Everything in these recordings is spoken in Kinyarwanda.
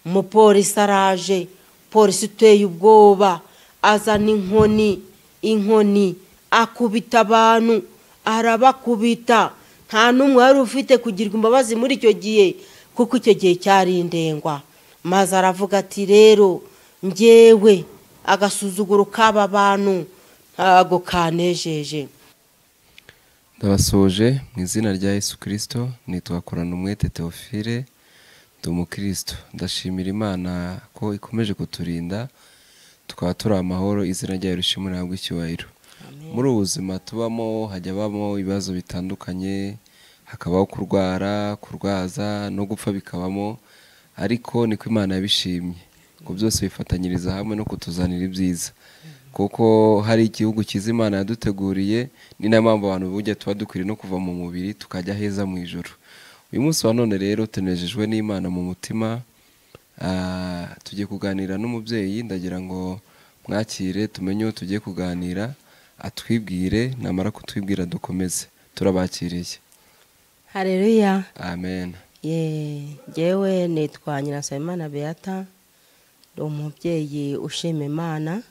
umupolisi araje, polisi uteye ubwoba, azana inkoni akubita abantu, arabakubita. Nta n'umwe wari ufite kugirwa imbabazi muri icyo gihe, kuko icyo gihe cyari indengwa. Maze aravuga ati rero njyewe agasuzuguro k'aba bantu ntago kanejeje. Ndabasoje mu izina rya Yesu Kristo, nitwa Koranumwete Theophile, ndi umukristo. Ndashimira Imana ko ikomeje kuturinda, tukaba turi amahoro, izina ryayo rishimwe ntabwo icyubahiro. Muri ubuzima tubamo hajya bamo ibibazo bitandukanye, hakabaho kurwara, kurwaza no gupfa bikabamo, ariko niko Imana yabishimye, ngo byose bifatanyiriza hamwe no kutuzanira ibyiza, kuko hari igihugu cyiza Imana yaduteguriye. Ni nayo mpamvu abantu bujya tuba dukwiriye no kuva mu mubiri tukajya heza mu ijuru. Uyu munsi wa none rero tunejejwe n'Imana mu mutima. Tugiye kuganira n'umubyeyi, ndagira ngo mwakire tumenye uwo tugiye kuganira, atwibwire, namara kutwibwira dukomeze. Turabakiriye. Haleluya. Amen. Jewe nitwa Nyirasabimana Beata, ndi umubyeyi ushima Imana,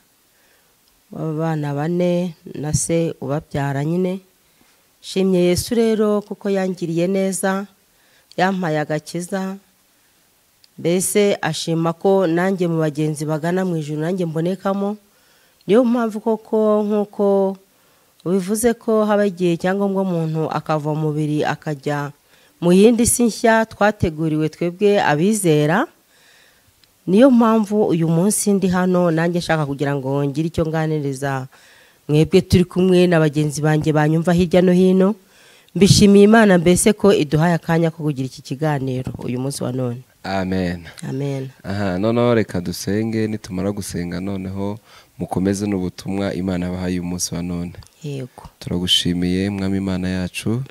w'abana 4 na se ubabyara nyine. Shimye Yesu rero kuko yangiriye neza, yampaye agakiza, mbese ashima ko nanjye mu bagenzi bagana mu ijuru nanjye mbonekamo. Niyo mpamvu koko nkuko ubivuze ko haba igihe cyangombwa umuntu akava mu mubiri akajya mu yindi si nshya twateguriwe twebwe abizera. Niyo mpamvu uyu munsi ndi hano nanjye nshaka kugira ngo ngire icyo nganiriza mwebwe turi kumwe na bagenzi banjye banyumva hirya no hino. Mbishimiye Imana mbese ko iduhaye akanya ko kugira iki kiganiro uyu munsi wa none. Amen. Amen. Noneho reka dusenge, nitumara gusenga noneho mukomeze n'ubutumwa Imana yabahaye uyu munsi wa none. Yego. Turagushimiye Mwami Imana yacu,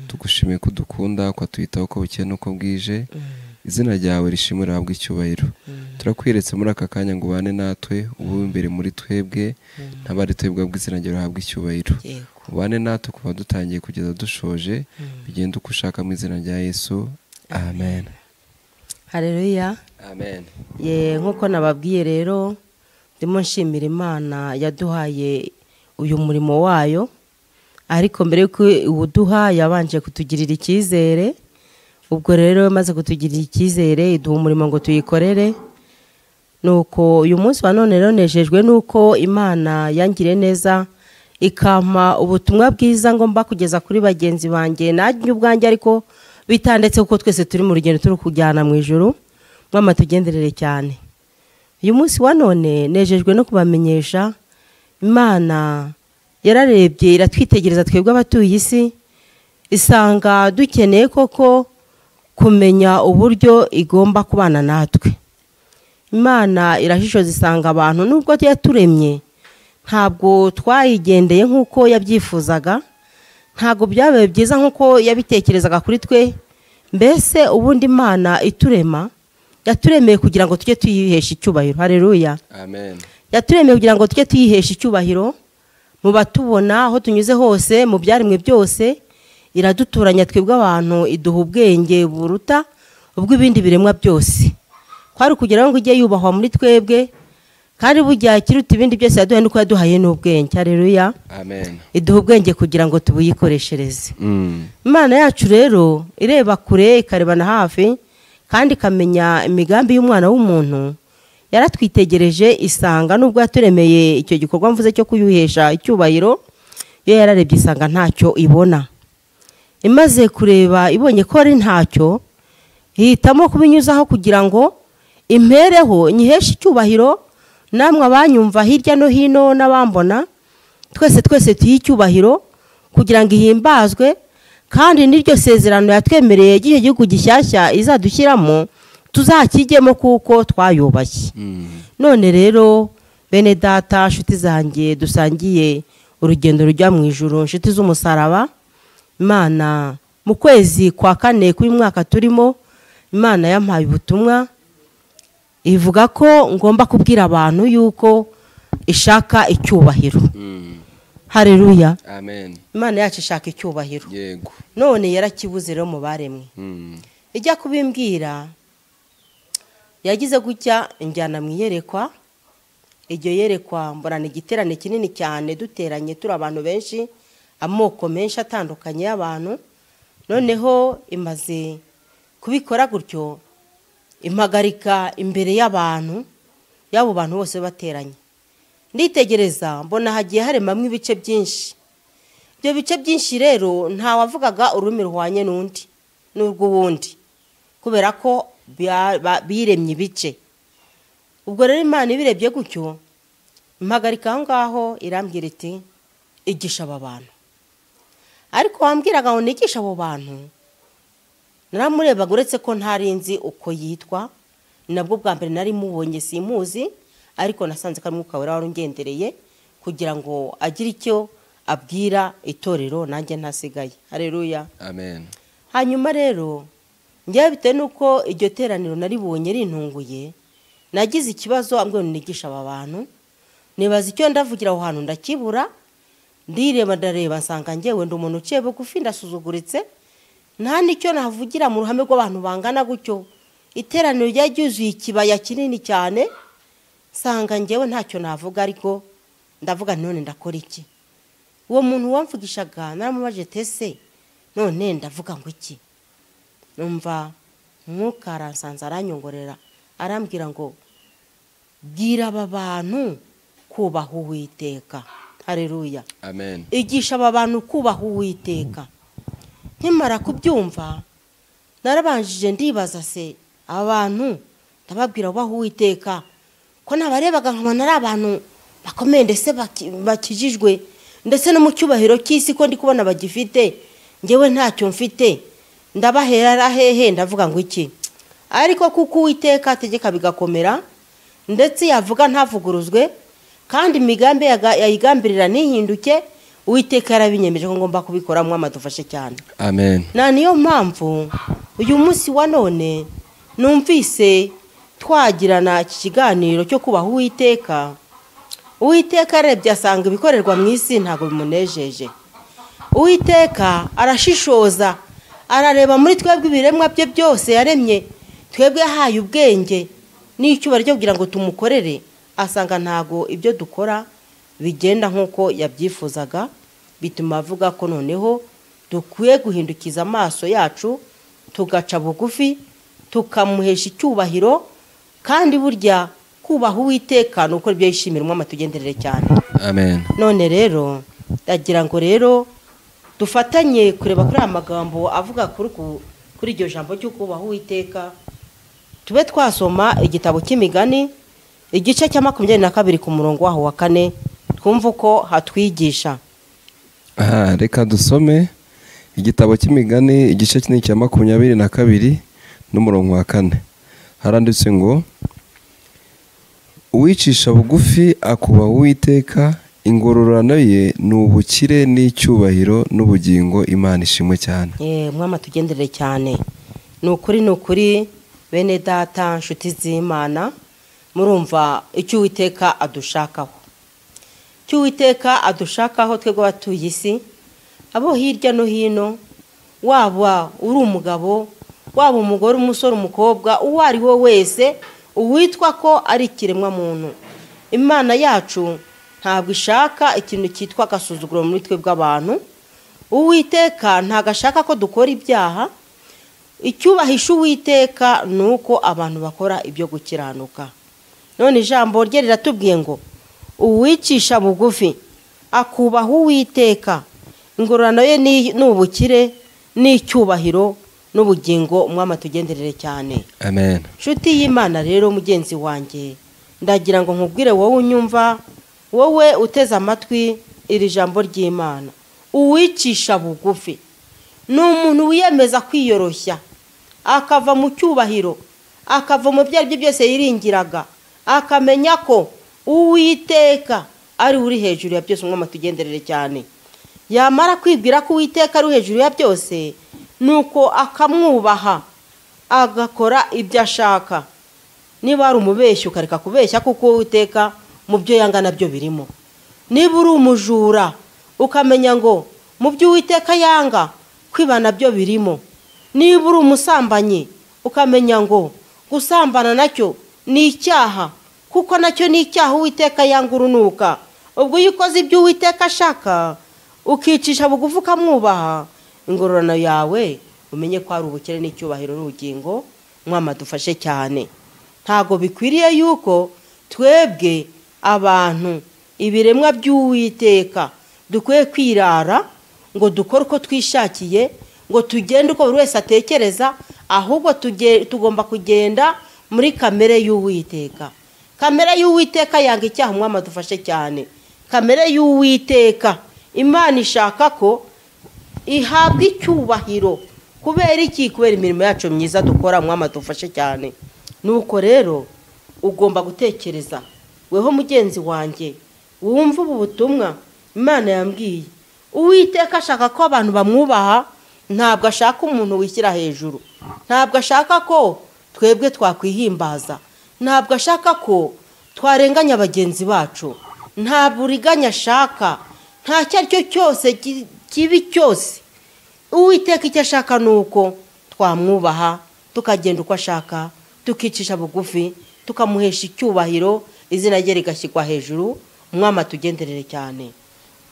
tugushimiye ko dukunda, ko tuyitaho ko bukeye nuko bwije. Izina ryawe rishimwe rihabwe icyubahiro. Turakwiretse muri aka kanya ngo ubane natwe, ubu imbere muri twebwe, ntabari twebwe bw'izina ryawe rihabwe icyubahiro. Ubane natwe kuva dutangiye kugeza dushoje, bigenda uko ushaka mu izina rya Yesu. Amen. Haleluya. Amen. Nkuko nababwiye rero, ndimo nshimira Imana yaduhaye uyu murimo wayo, ariko mbere yuko uwuduha yabanje kutugirira icyizere. Ubwo rero maze kutugirira icyizere iduha umurimo ngo tuyikorere. Nuko uyu munsi wa none rero nejejwe nuko Imana yangiriye neza, ikampa ubutumwa bwiza ngo mba kugeza kuri bagenzi banjye nanjye ubwanjye, ariko bitandetse kuko twese turi mu rugendo turi kujyana mu ijuru. Mwama tugenderere cyane. Uyu munsi wa none nejejwe no kubamenyesha Imana yararebye iratwitegereza twebwe abatuye isi, isanga dukeneye koko kumenya uburyo igomba kubana natwe. Imana irashishoza isanga abantu nubwo yaturemye ntabwo twayigendeye nkuko yabyifuzaga, ntabwo byabaye byiza nkuko yabitekerezaga kuri twe. Mbese ubundi Imana iturema yaturemeye kugira ngo tujye tuyihesha icyubahiro. Haleluya. Amen. Yaturemeye kugira ngo tujye tuyihesha icyubahiro mu batubona aho tunyuze hose, mu byaremwe byose. Iraduturanya twebwe abantu, iduha ubwenge buruta ubw'ibindi biremwa byose. Kwari kugira ngo ijye yubahwa muri twebwe, kandi burya kiruta ibindi byose yaduhaye nuko yaduhaye n'ubwenge. Haleluya. Amen. Iduha ubwenge kugira ngo tubuyikoreshereze. Imana yacu rero ireba kure ikarebana hafi, kandi ikamenya imigambi y'umwana w'umuntu. Yaratwitegereje isanga nubwo yaturemeye icyo gikorwa mvuze cyo kuyuhesha icyubahiro, yo yararebye isanga ntacyo ibona. Imaze kureba ibonye ko ari ntacyo, ihitamo kubinyuzaho kugira ngo impereho nyiheshe icyubahiro. Namwe abanyumva hirya no hino n'abambona, twese tuyihe icyubahiro kugira ngo ihimbazwe, kandi n'iryo sezerano yatwemereye igihe gihugu gishyashya izadushyiramo tuzakijyemo kuko twayubashye. None rero bene data, nshuti zanjye dusangiye urugendo rujya mu ijuru, nshuti z'umusaraba, Imana mu kwezi kwa 4 k'uyu mwaka turimo, Imana yampaye ubutumwa ivuga ko ngomba kubwira abantu yuko ishaka icyubahiro. Haleluya. Amen. Imana yacu ishaka icyubahiro. Yego. None yarakibuze rero mu baremwe. Ijya kubimbwira yagize gutya injyana mu iyerekwa. Iryo yerekwa mbona igiterane kinini cyane, duteranye turi abantu benshi, amoko menshi atandukanye y'abantu. Noneho imaze kubikora gutyo, impagarika imbere y'abantu, y'abo bantu bose bateranye. Nditegereza mbona hagiye haremamwe ibice byinshi. Ibyo bice byinshi rero nta wavugaga ururimi ruhwanye n'undi n'urw'uwundi, kubera ko biremye ibice. Ubwo rero Imana ibirebye gutyo, impagarika aho ngaho irambwira iti igisha aba bantu. Ariko wambwiraga ngo nigisha abo bantu, naramurebaga uretse ko ntarinzi uko yitwa. Nabwo bwa mbere nari mubonye simuzi, ariko nasanze ko ari Mwuka Wera warungendereye kugira ngo agire icyo abwira itorero nanjye ntasigaye. Haleluya, amen. Hanyuma rero njye bitewe nuko iryo teraniro naribonye rintunguye, nagize ikibazo ambwe nigisha aba bantu. Nibaza icyo ndavugira aho hantu ndakibura. Ndireba ndareba nsanga njyewe ndi umuntu uciye bugufi, ndasuzuguritse, nta nicyo navugira mu ruhame rw'abantu bangana gutyo. Iteraniro ryagiye ikibaya kinini cyane, nsanga njyewe ntacyo navuga. Ariko ndavuga none ndakora iki? Uwo muntu wamvugishaga naramubaje tese none ndavuga ngo iki? Numva Mwuka aransanze aranyongorera, arambwira ngo bwira aba bantu kubaha Uwiteka. Haleluya, amen. Igisha aba bantu kubaha Uwiteka. Nkimara kubyumva narabanjije ndibaza, se abantu ndababwira ubaha Uwiteka ko nabarebaga nkabona ari abantu bakomeye ndetse bakijijwe, ndetse no mu cyubahiro cy'isi ko ndi kubona bagifite, njyewe ntacyo mfite, ndabahera hehe? Ndavuga ngo iki? Ariko kuko Uwiteka ategeka bigakomera, ndetse yavuga ntavuguruzwe, kandi imigambi yayigambirira ntihinduke, Uwiteka yarabinyemeje ko ngomba kubikora. Mwamadufashe cyane, amen. Niyo mpamvu uyu munsi wa none numvise twagirana iki kiganiro cyo kubaha Uwiteka. Uwiteka arebye asanga ibikorerwa mu isi ntabwo bimunejeje. Uwiteka arashishoza, arareba muri twebwe ibiremwa bye byose yaremye, twebwe yahaye ubwenge n'icyubahiro cyo kugira ngo tumukorere, asanga ntago ibyo dukora bigenda nk'uko yabyifuzaga. Bituma avuga ko noneho dukwiye guhindukiza amaso yacu tugaca bugufi, tukamuhesha icyubahiro. Kandi burya kubaha Uwiteka nuko ibyo yishimira. Mwamatugenderere cyane, amen. None rero ndagira ngo rero dufatanye kureba kuri amagambo avuga kuri iryo jambo cyo kubaha Uwiteka. Tube twasoma igitabo cy'Imigani igice cya 22 ku murongo waho wa 4, twumva uko hatwigisha. Reka dusome igitabo cy'Imigani igice kinini cya 22 n'umurongo wa 4. Haranditse ngo uwicisha bugufi akubaha Uwiteka, ingororano ye ni ubukire n'icyubahiro n'ubugingo. Imana ishimwe cyane. Mwama tugendere cyane. Nukuri bene data, nshuti z'Imana, murumva icyo Uwiteka adushakaho. Icyo Uwiteka adushakaho twebwe batuye isi, abo hirya no hino, waba uri umugabo, waba umugore, umusore, umukobwa, uwo ari we wese uwitwa ko ari ikiremwa muntu. Imana yacu ntabwo ishaka ikintu cyitwa agasuzuguro muri twe bw'abantu. Uwiteka ntabwo ashaka ko dukora ibyaha. Icyubahisha Uwiteka nuko abantu bakora ibyo gukiranuka. None ijambo rye riratubwiye ngo uwicisha bugufi akubaha Uwiteka, ingororano ye ni ubukire n'icyubahiro n'ubugingo. Mwama tugenderere cyane, amen. Nshuti y'Imana rero, mugenzi wanjye, ndagira ngo nkubwire wowe unyumva, wowe uteze amatwi iri jambo ry'Imana, uwicisha bugufi ni umuntu wiyemeza kwiyoroshya, akava mu cyubahiro, akava mu byo byose yiringiraga, akamenya ko Uwiteka ari uri hejuru ya byose. Mwama tugenderere cyane. Yamara kwibwira ko Uwiteka ari hejuru ya byose, nuko akamwubaha, agakora ibyo ashaka. Niba ari umubeshyi ukareka kubeshya, kuko Uwiteka mu byo yanga nabyo birimo. Niba uri umujura ukamenya ngo mu byo Uwiteka yanga kwiba nabyo birimo. Niba uri umusambanyi ukamenya ngo gusambana nacyo ni icyaha, kuko nacyo ni icyaha Uwiteka yanga urunuka. Ubwo iyo ukoze ibyo Uwiteka ashaka ukicisha bugufi ukamwubaha, ingororano yawe umenye ko ari ubukire n'icyubahiro n'ubugingo. Mwama dufashe cyane. Ntago bikwiriye yuko twebwe abantu ibiremwa by'Uwiteka dukwiye kwirara ngo dukore uko twishakiye, ngo tugende uko buri wese atekereza, ahubwo tugomba kugenda muri kamere y'Uwiteka. Kamere y'Uwiteka yanga icyaha. Mwama dufashe cyane. Kamere y'Uwiteka Imana ishaka ko ihabwa icyubahiro. Kubera iki? Kubera imirimo yacu myiza dukora. Mwama dufashe cyane. Nuko rero ugomba gutekereza, weho mugenzi wanjye, wumva ubu butumwa Imana yambwiye. Uwiteka ashaka ko abantu bamwubaha, ntabwo ashaka umuntu wishyira hejuru, ntabwo ashaka ko twebwe twakwihimbaza, ntabwo ashaka ko twarenganya bagenzi bacu, nta buriganya ashaka, nta cyo ari cyo cyose kibi cyose. Uwiteka icyo ashaka ni uko twamwubaha, tukagenda uko ashaka, tukicisha bugufi, tukamuhesha icyubahiro, izina rye rigashyirwa hejuru. Umwami atugenderere cyane.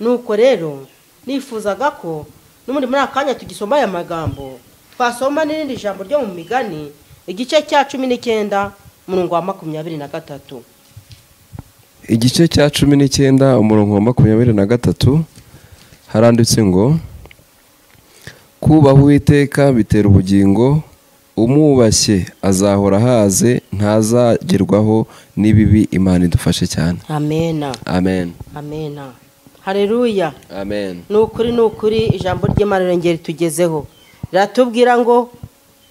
Nuko rero nifuzaga ko n'ubundi muri akanya tugisoma aya magambo, twasoma n'irindi jambo ryo mu Migani igice cya 19 umurongo wa 23. Igice cya 19 umurongo wa 23 haranditse ngo, kubaha Uwiteka bitera ubugingo, umwubashye azahora ahaze, ntazagerwaho n'ibibi. Imana idufashe cyane. Amena. Amen. Amena. Haleluya. Amen. Nukuri ijambo ry'Imana rirengera tugezeho. Ratubwira ngo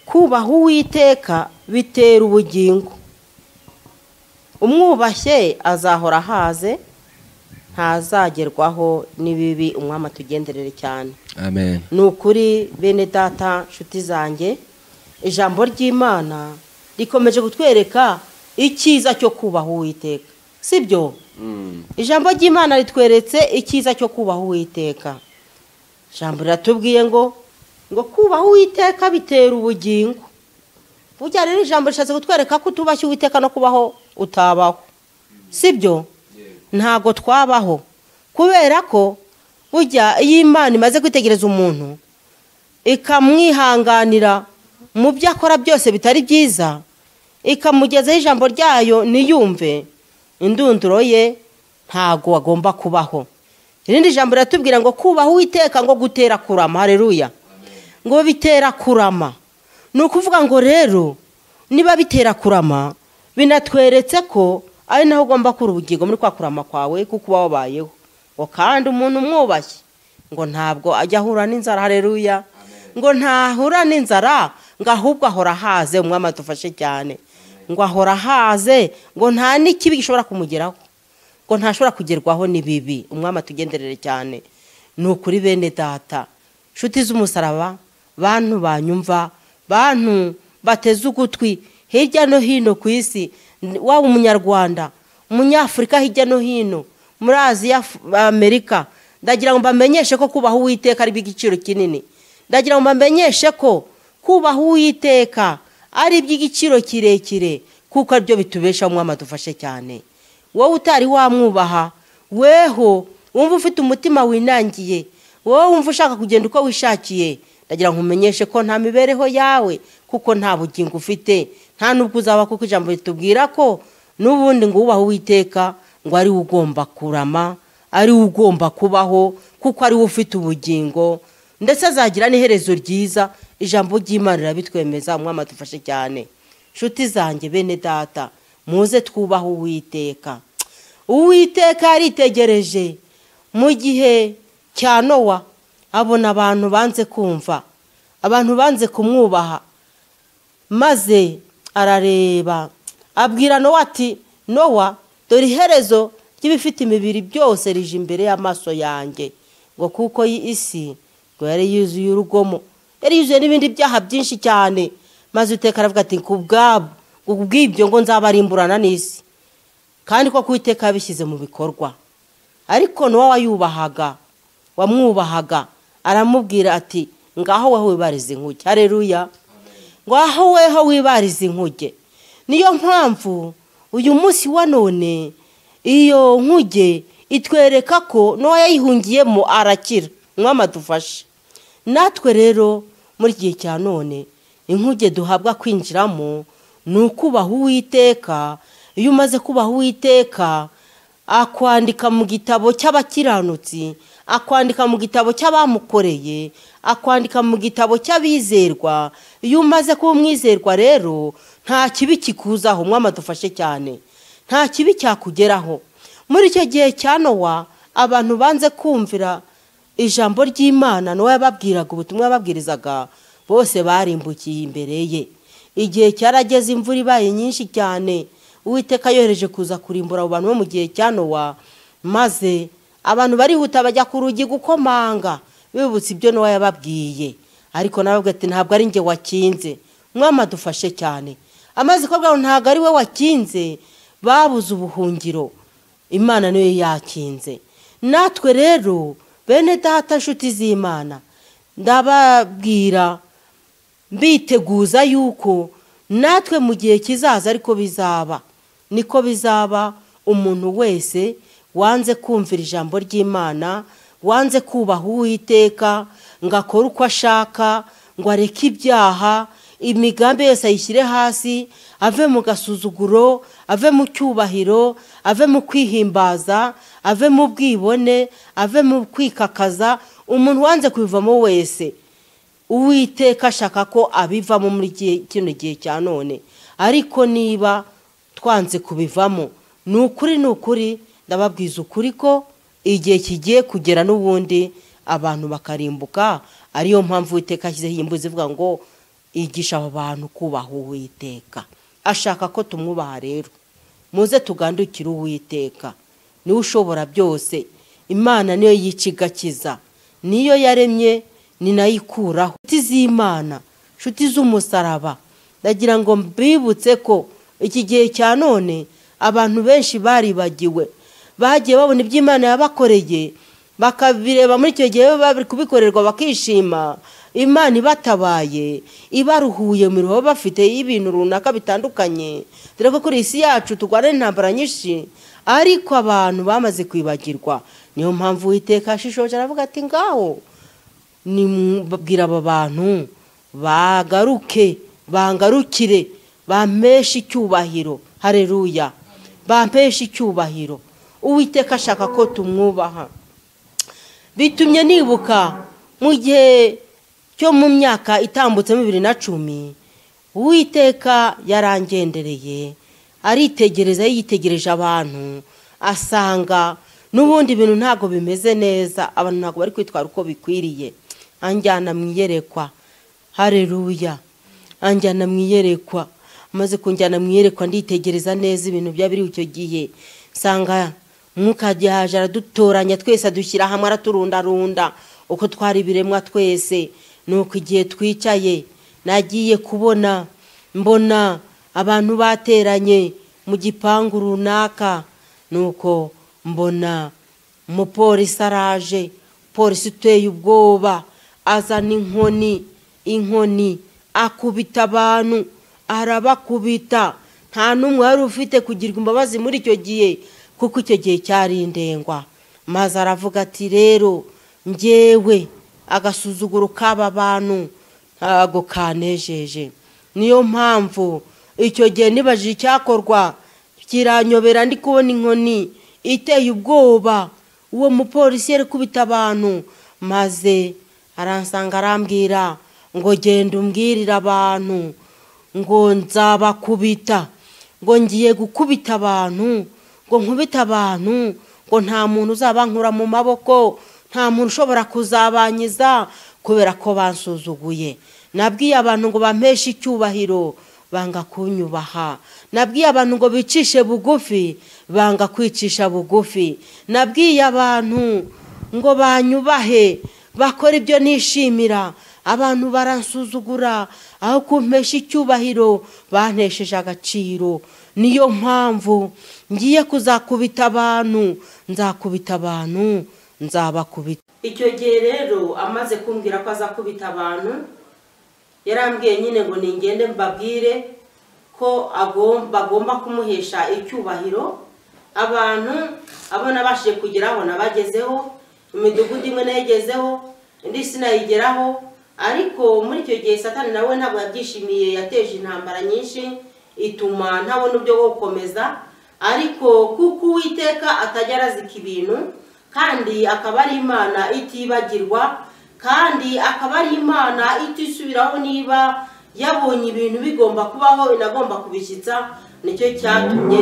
kubaha Uwiteka bitera ubugingo, umwubashye azahora ahaze, ntazagerwaho n'ibibi. Umwami atugenderere cyane. Amen. Nukuri bene data, nshuti zanjye, ijambo ry'Imana rikomeje kutwereka icyiza cyo kubaha Uwiteka, sibyo? Ijambo ry'Imana ritweretse icyiza cyo kubaha Uwiteka. Ijambo riratubwiye ngo kubaha Uwiteka bitera ubugingo. Burya rero ijambo rishatse kutwereka ko utubashye Uwiteka no kubaho utabaho, sibyo? Ntago twabaho, kubera ko burya iyo Imana imaze kwitegereza umuntu ikamwihanganira mu byo akora byose bitari byiza, ikamugezaho ijambo ryayo niyumve, indunduro ye ntago agomba kubaho. Irindi jambo riratubwira ngo kubaha Uwiteka ngo gutera kurama. Haleluya. Ngo bitera kurama. Ni ukuvuga ngo rero niba bitera kurama, binatweretse ko ari naho ugomba kura ubugingo muri kwa kurama kwawe, kuko uba wabayeho. Ngo kandi umuntu umwubashye ngo ntabwo ajya ahura n'inzara. Haleluya. Ngo ntahura n'inzara, ngo ahubwo ahora ahaze. Umwami adufashe cyane. Ngo ahora ahaze, ngo nta n'ikibi gishobora kumugeraho, ngo ntashobora kugerwaho n'ibibi. Umwami atugenderere cyane. Ni ukuri bene data, nshuti z'umusaraba, bantu banyumva, bantu bateze ugutwi hirya no hino ku isi, waba umunyarwanda, umunyafurika, hirya no hino muri Aziya, Amerika, ndagira ngo mbamenyeshe ko kubaha Uwiteka ari iby'igiciro kinini. Ndagira ngo mbamenyeshe ko kubaha Uwiteka ari iby'igiciro kirekire, kuko aribyo bitubesha. Umwami adufashe cyane. Wowe utari wamwubaha, weho wumva ufite umutima winangiye, wowe wumva ushaka kugenda uko wishakiye, ndagira ngo umenyeshe ko nta mibereho yawe, kuko nta bugingo ufite, nta nubwo uzaba, kuko ijambo ritubwira ko n'ubundi ngo ubaha Uwiteka ngo ari ugomba kurama, ari ugomba kubaho, kuko ari ufite ubugingo, ndetse azagira n'iherezo ryiza. Ijambo ry'Imana rirabitwemeza. Umwami adufashe cyane. Nshuti zanjye bene data, muze twubaha Uwiteka. Uwiteka yaritegereje mu gihe cya Nowa, abona abantu banze kumva, abantu banze kumwubaha, maze arareba abwira Nowa ati, Nowa, dore iherezo ry'ibifite imibiri byose rije imbere y'amaso yanjye, ngo kuko isi ngo yari yuzuye urugomo, yari yuzuye n'ibindi byaha byinshi cyane. Maze Uwiteka aravuga ati, kubw'ibyo ngo nzabarimburana n'isi. Kandi ko Uwiteka yabishyize mu bikorwa. Ariko Nowa wayubahaga, wamwubahaga, aramubwira ati, ngaho weho wibarize inkuge. Haleluya. Ngaho weho wibarize inkuge. niyo mpamvu uyu munsi wa none iyo nkuge itwereka ko n'uwayihungiyemo arakira. Mwami adufashe. Natwe rero muri gihe cya none inkuge duhabwa kwinjiramo ni ukubaha Uwiteka. Iyo umaze kubaha Uwiteka akwandika mu gitabo cy'abakiranutsi, akwandika mu gitabo cy'abamukoreye, akwandika mu gitabo cy'abizerwa. Iyo umaze kuba umwizerwa rero nta kibi kikuzaho. Mwami adufashe cyane. Nta kibi cyakugeraho. Muri icyo gihe cya Nowa abantu banze kumvira ijambo ry'Imana, Nowa yababwiraga ubutumwa yababwirizaga, bose barimbukiye imbere ye. Igihe cyarageze imvura ibaye nyinshi cyane, Uwiteka yohereje kuza kurimbura abo bantu bo mu gihe cya Nowa, maze abantu barihuta bajya ku rugi gukomanga bibutse ibyo Nowa yababwiye. Ariko nababwiye ati ntabwo ari njye wakinze. Mwami adufashe cyane. Amaze kubabwira ntabwo ari we wakinze, babuze ubuhungiro, Imana niyo yakinze. Natwe rero bene data nshuti z'Imana, ndababwira mbiteguza yuko natwe mu gihe kizaza ariko bizaba, niko bizaba. Umuntu wese wanze kumvira ijambo ry'Imana, wanze kubaha Uwiteka, ngo akore uko ashaka, ngo areke ibyaha, imigambi yose ayishyire hasi, ave mu gasuzuguro, ave mu cyubahiro, ave mu kwihimbaza, ave mu bwibone, ave mu kwikakaza. Umuntu wanze kubivamo wese, Uwiteka ashaka ko abivamo muri kino gihe cya none. Ariko niba twanze kubivamo, ni ukuri ndababwiza ukuri ko igihe kigiye kugera n'ubundi abantu bakarimbuka. Ariyo mpamvu Uwiteka ashyizeho imbuzi ivuga ngo igisha abo bantu kubaha Uwiteka. Ashaka ko tumwubaha rero. Muze tugandukire Uwiteka, niwe ushobora byose. Imana niyo yica igakiza, niyo yaremye ni nayo ikuraho. Nshuti z'Imana, nshuti z'umusaraba, ndagira ngo mbibutse ko iki gihe cya none abantu benshi baribagiwe, bagiye babona ibyo Imana yabakoreye, bakabireba muri icyo gihe bari kubikorerwa bakishima. Imana ibatabaye, ibaruhuye mu ruho bafite ibintu runaka bitandukanye. Dore ko kuri isi yacu turwana intambara nyinshi, ariko abantu bamaze kwibagirwa. Niyo mpamvu Uwiteka ashishoje aravuga ati ngaho nimbabwira aba bantu bagaruke, bangarukire, bampeshe icyubahiro. Haleluya. Bampeshe icyubahiro. Uwiteka ashaka ko tumwubaha. Bitumye nibuka mu gihe cyo mu myaka itambutse 2010, Uwiteka yarangendereye, aritegereza, yitegereje abantu, asanga n'ubundi ibintu ntago bimeze neza, abantu ntago bari kwitwara uko bikwiriye. Anjyana mu iyerekwa. Haleluya. Anjyana mu iyerekwa. Maze kunjyana mu iyerekwa nditegereza neza ibintu bya biri icyo gihe, sanga Mwuka yaje aradutoranya twese, adushyira hamwe, araturundarunda uko twari biremwa twese. Nuko igihe twicaye nagiye kubona, mbona abantu bateranye mu gipangu runaka. Nuko mbona umupolisi araje, polisi uteye ubwoba, azana inkoni akubita abantu, arabakubita. Nta n'umwe wari ufite kugirwa imbabazi muri icyo gihe, kuko icyo gihe cyari indengwa. Maze aravuga ati rero njyewe agasuzuguro k'aba bantu ntago kanejeje. Niyo mpamvu icyo gihe nibajije icyakorwa, kiranyobera. Ndi kubona inkoni iteye ubwoba, uwo mupolisi yari kubita abantu. Maze aransanga arambwira ngo genda umbwirire abantu ngo nzabakubita, ngo ngiye gukubita abantu, ngo nkubita abantu, ngo nta muntu uzabankura mu maboko, nta muntu ushobora kuzabanyiza kubera ko bansuzuguye. Nabwiye abantu ngo bampeshe icyubahiro, banga kunyubaha. Nabwiye abantu ngo bicishe bugufi, banga kwicisha bugufi. Nabwiye abantu ngo banyubahe, bakora ibyo nishimira. Abantu baransuzugura, aho kumpesha icyubahiro bantesheje agaciro. Niyo mpamvu ngiye kuzakubita abantu, nzakubita abantu, nzabakubita. Icyo gihe rero amaze kumbwira ko azakubita abantu, yarambwiye nyine ngo ningende mbabwire ko bagomba kumuhesha icyubahiro. Abantu abona bashije kugeraho nabagezeho, imidugudu imwe nayigezeho, indi sinayigeraho, ariko muri icyo gihe Satani nawe ntabwo yabyishimiye, yateje intambara nyinshi ituma ntabona uburyo bwo gukomeza. Ariko kuko Uwiteka atajya arazika ibintu, kandi akaba ari Imana itibagirwa, kandi akaba ari Imana itisubiraho niba yabonye ibintu bigomba kubaho inagomba kubishyitsa, nicyo cyatumye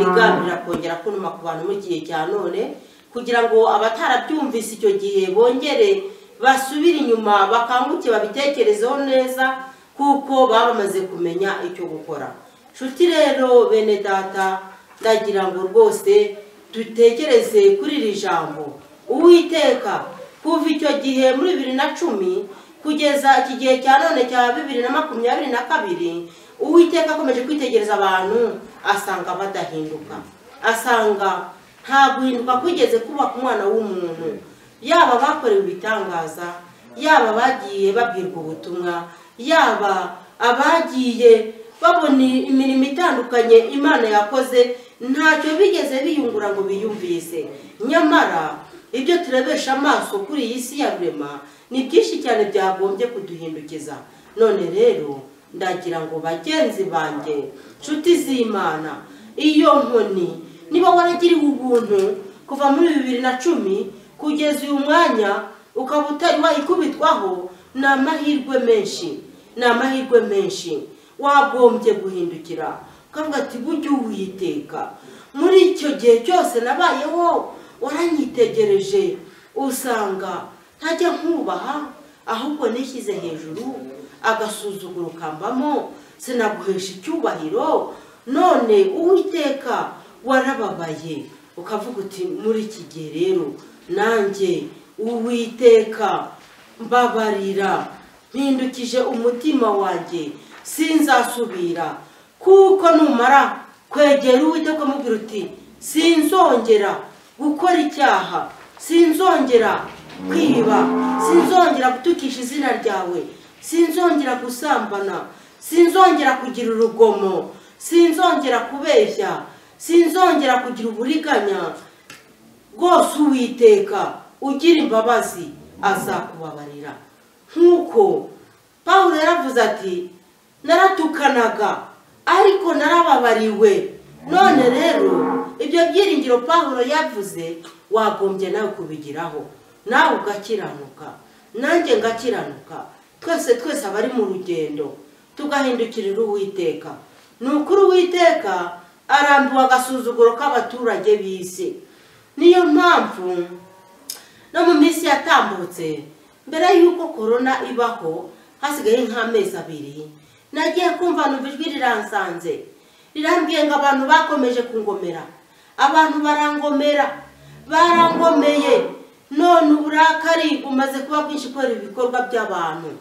igambirira kongera kunuma ku bantu mu gihe cya none, kugira ngo abatarabyumvise icyo gihe bongere basubire inyuma, bakanguke babitekerezeho neza, kuko baba bamaze kumenya icyo gukora. Nshuti rero bene data, ndagira ngo rwose dutekereze kuri iri jambo. Uwiteka kuva icyo gihe muri 2010 kugeza iki gihe cya none cya 2022, Uwiteka akomeje kwitegereza abantu, asanga badahinduka, asanga nta guhinduka kugeze kuba ku mwana w'umuntu. Yaba bakorewe ibitangaza, yaba bagiye babwirwa ubutumwa, yaba abagiye babona imirimo itandukanye Imana yakoze, ntacyo bigeze biyungura ngo biyumvise. Nyamara ibyo turebesha amaso kuri iyi si ya rurema ni byinshi cyane byagombye kuduhindukiza. None rero ndagira ngo bagenzi banjye, nshuti z'Imana, iyo nkoni niba waragiriwe ubuntu kuva muri 2010 kugeza uyu mwanya ukaba utari wayikubitwaho, ni amahirwe menshi, ni amahirwe menshi. Wagombye guhindukira ukavuga ati burya Uwiteka muri icyo gihe cyose nabayeho waranyitegereje, usanga ntajya nkubaha, ahubwo nishyize hejuru, agasuzuguro kambamo, sinaguhesha icyubahiro. None Uwiteka warababaye, ukavuga uti muri iki gihe rero nanjye Uwiteka mbabarira, mpindukije umutima wanjye, sinzasubira. Kuko numara kwegera Uwiteka mubwira uti sinzongera gukora icyaha, sinzongera kwiba, sinzongera gutukisha izina ryawe, sinzongera gusambana, sinzongera kugira urugomo, sinzongera kubeshya, sinzongera kugira uburiganya, rwose Uwiteka ugira imbabazi azakubabarira. Nkuko Pawulo yaravuze ati naratukanaga ariko narababariwe. None rero ibyo byiringiro Pawulo yavuze wagombye nawe kubigiraho, nawe ugakiranuka, nanjye ngakiranuka, twese abari mu rugendo tugahindukirira Uwiteka. Nukuri Uwiteka arambiwe agasuzuguro k'abaturage b'isi. Niyo mpamvu no mu minsi yatambutse, mbere yuko korona ibaho, hasigaye nk'amezi 2, nagiye kumva numva ijwi riransanze, rirambwiye ngo abantu bakomeje kungomera, abantu barangomeye, none uburakari bumaze kuba bwinshi kubera ibikorwa by'abantu.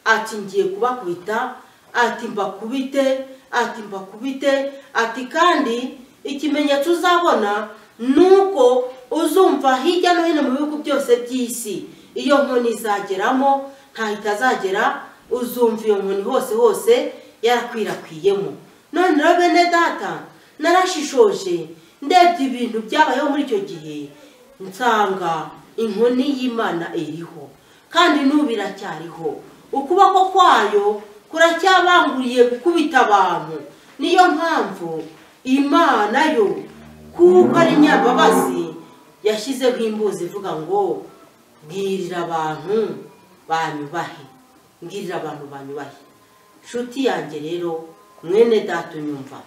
Ati ngiye kubakubita, ati mbakubite, ati kandi ikimenyetso uzabona nuko uzumva hirya no hino mu bihugu byose by'isi iyo nkoni izageramo, ntahita azagera, uzumva iyo nkoni hose yarakwirakwiyemo. None rero bene data, narashishoje ndebye ibintu byabayeho muri icyo gihe, nsanga inkoni y'Imana iriho kandi n'ubu iracyariho. Ukuboko kwayo kuracyabanguriye gukubita abantu. Niyo mpamvu Imana yo kuko ari nyambabazi yashyizeho imbuzi ivuga ngo bwirira abantu banyubahe, mbwirira abantu banyubahe. Nshuti yanjye rero, mwene data unyumva,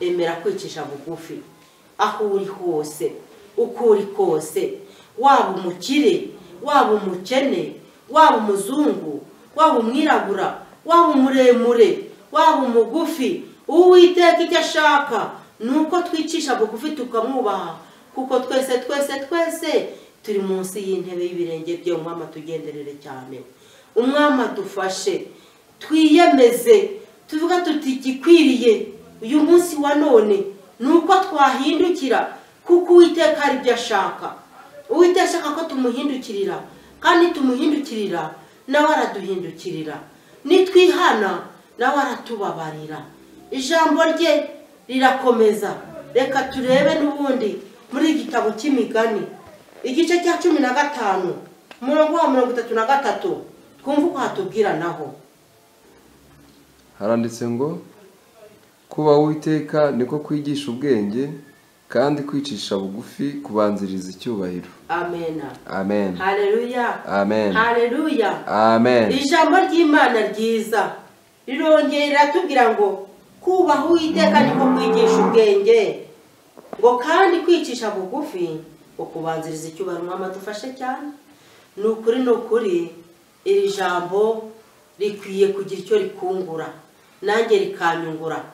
emera kwicisha bugufi aho uri hose, uko uri kose, waba umukire, waba umukene, waba umuzungu, waba umwirabura, waba umuremure, waba umugufi. Uwiteka icyo ashaka nuko twicisha bugufi tukamwubaha, kuko twese turi munsi y'intebe y'ibirenge bye. Umwami tugenderere cyane, umwami dufashe, twiyemeze, tuvuga tuti gikwiriye uyu munsi wa none nuko twahindukira, kuko Uwiteka ari byo ashaka. Uwiteka ashaka ko tumuhindukirira, kandi tumuhindukirira nawe araduhindukirira. Nitwihana nawe aratubabarira. ijambo rye rirakomeza. Reka turebe n'ubundi muri igitabo cy'Imigani igice cya 15 umurongo wa 33 twumva uko hatubwira naho. Haranditse ngo kuba Uwiteka niko kwigisha ubwenge kandi kwicisha bugufi kubanziriza icyubahiro. Amen. Amen. Haleluya. Amen. Haleluya. Amen. Ijambo ry'Imana ryiza rirongera tubwira ngo kubaha Uwiteka niko kwigisha ubwenge ngo kandi kwicisha bugufi ukubanziriza icyubahiro. Mwama dufashe cyane. Nukuri iri jambo rikwiye kugira icyo rikungura nanjye rikanyungura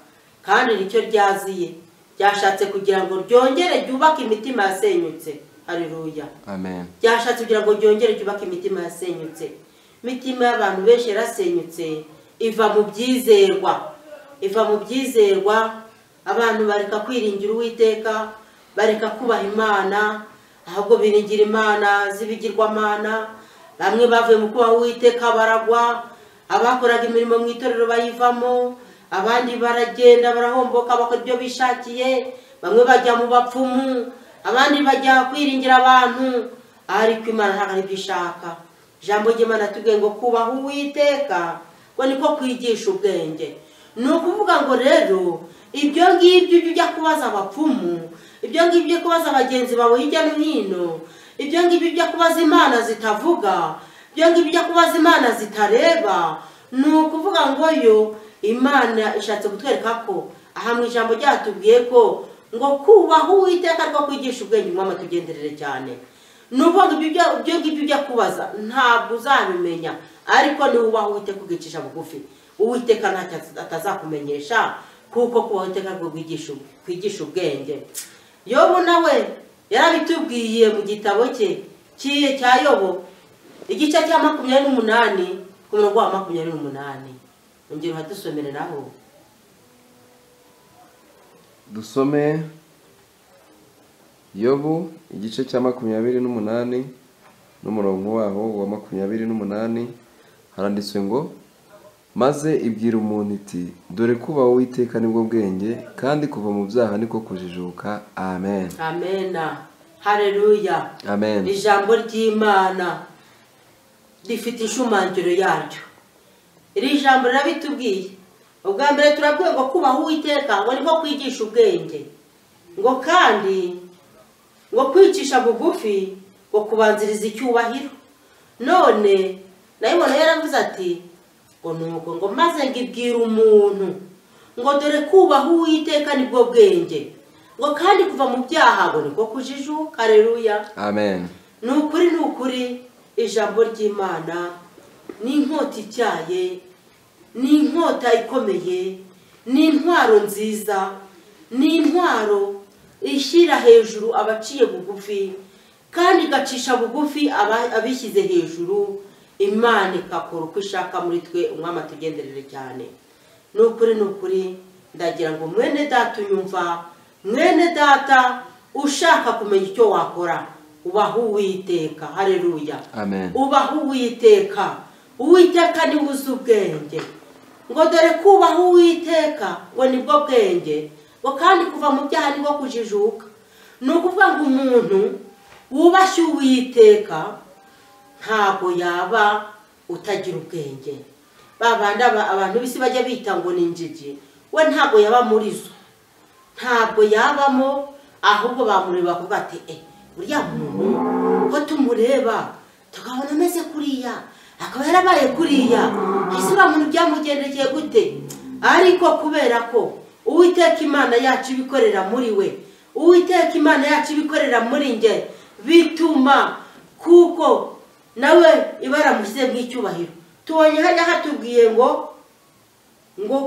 kandi nicyo ryaziye ryashatse kugira ngo ryongere ryubake imitima yasenyutse. Haleluya. Amen. Ryashatse kugira ngo ryongere ryubake imitima yasenyutse. Imitima y'abantu benshi yarasenyutse iva mu byizerwa abantu bareka kwiringira Uwiteka, bareka kubaha Imana, ahubwo biringira imana zibigirwamana. Bamwe bavuye mu kubaha Uwiteka baragwa, abakoraga imirimo mu itorero bayivamo, abandi baragenda barahomboka bakora ibyo bishakiye, bamwe bajya mu bapfumu, abandi bajya kwiringira abantu, ariko Imana ntabwo ari byo ishaka. Ijambo ry'Imana tubwiye ngo kubaha Uwiteka ngo niko kwigisha ubwenge. Ni ukuvuga ngo rero ibyo ngibyo ujya kubaza abapfumu, ibyo ngibyo ujya kubaza abagenzi bawe hirya no hino, ibyo ngibyo ujya kubaza imana zitavuga, ibyo ngibyo ujya kubaza imana zitareba, ni ukuvuga ngo yo Imana ishatse kutwereka ko aha mu ijambo ryatubwiye ko ngo kubaha Uwiteka ariko kwigisha ubwenge. Mwama tugenderere cyane. Nuvuga ngo ibyo ngibyo ujya kubaza ntabwo uzabimenya, ariko ni ubaha Uwiteka ugicisha bugufi, Uwiteka ntacyo atazakumenyesha, kuko kubaha Uwiteka ariko kwigisha ubwenge. Yobu nawe yarabitubwiye mu gitabo cye cya Yobu igice cya 28 ku murongo wa 28. Ongera hadusomere naho. Dusome Yobu igice cya 28 n'umurongo waho wa 28. Haranditswe ngo maze ibwira umuntu iti dore kubaha Uwiteka nibwo bwenge kandi kuva mu byaha niko kujijuka. Amen. Amen. Haleluya. Amen. Ijambo ry'Imana rifite ishumangiro yaryo. Iri jambo rirabitubwiye. Ubwa mbere turabwiye ngo kubaha Uwiteka ngo niko kwigisha ubwenge, ngo kandi ngo kwicisha bugufi ngo kubanziriza icyubahiro. None nayibona yaravuze ati ngo maze ngibwira umuntu ngo dore kubaha Uwiteka nibwo bwenge ngo kandi kuva mu byaha ngo niko kujijuka. Haleluya. Amen. Nukuri ijambo ry'Imana ni inkota ityaye, ni inkota ikomeye, ni intwaro nziza, ni intwaro ishyira hejuru abaciye bugufi kandi igacisha bugufi abishyize hejuru. Imana ikakora uko ishaka muri twe. Umwami atugenderere cyane. Nukuri ndagira ngo mwene data unyumva, mwene data ushaka kumenya icyo wakora, ubaha Uwiteka. Haleluya. Amen. Ubaha Uwiteka. Uwiteka ni uzi ubwenge. Ngo dore kubaha Uwiteka ngo nibwo bwenge ngo kandi kuva mu byaha nibwo kujijuka. Ni ukuvuga ngo umuntu wubashye Uwiteka ntabwo yaba utagira ubwenge. Babandi abantu bisi bajya bita ngo ni injiji, we ntabwo yaba muri zo, ntabwo yabamo, ahubwo bamureba kuvuga ati uriya muntu ko tumureba tukabona ameze kuriya, akaba yarabaye kuriya, ese uriya muntu byamugendekeye gute? Ariko kubera ko Uwiteka Imana yacu ibikorera muri we, Uwiteka Imana yacu ibikorera muri nge, bituma kuko nawe ibaramushyize mu icyubahiro. Tubonye hajya hatubwiye ngo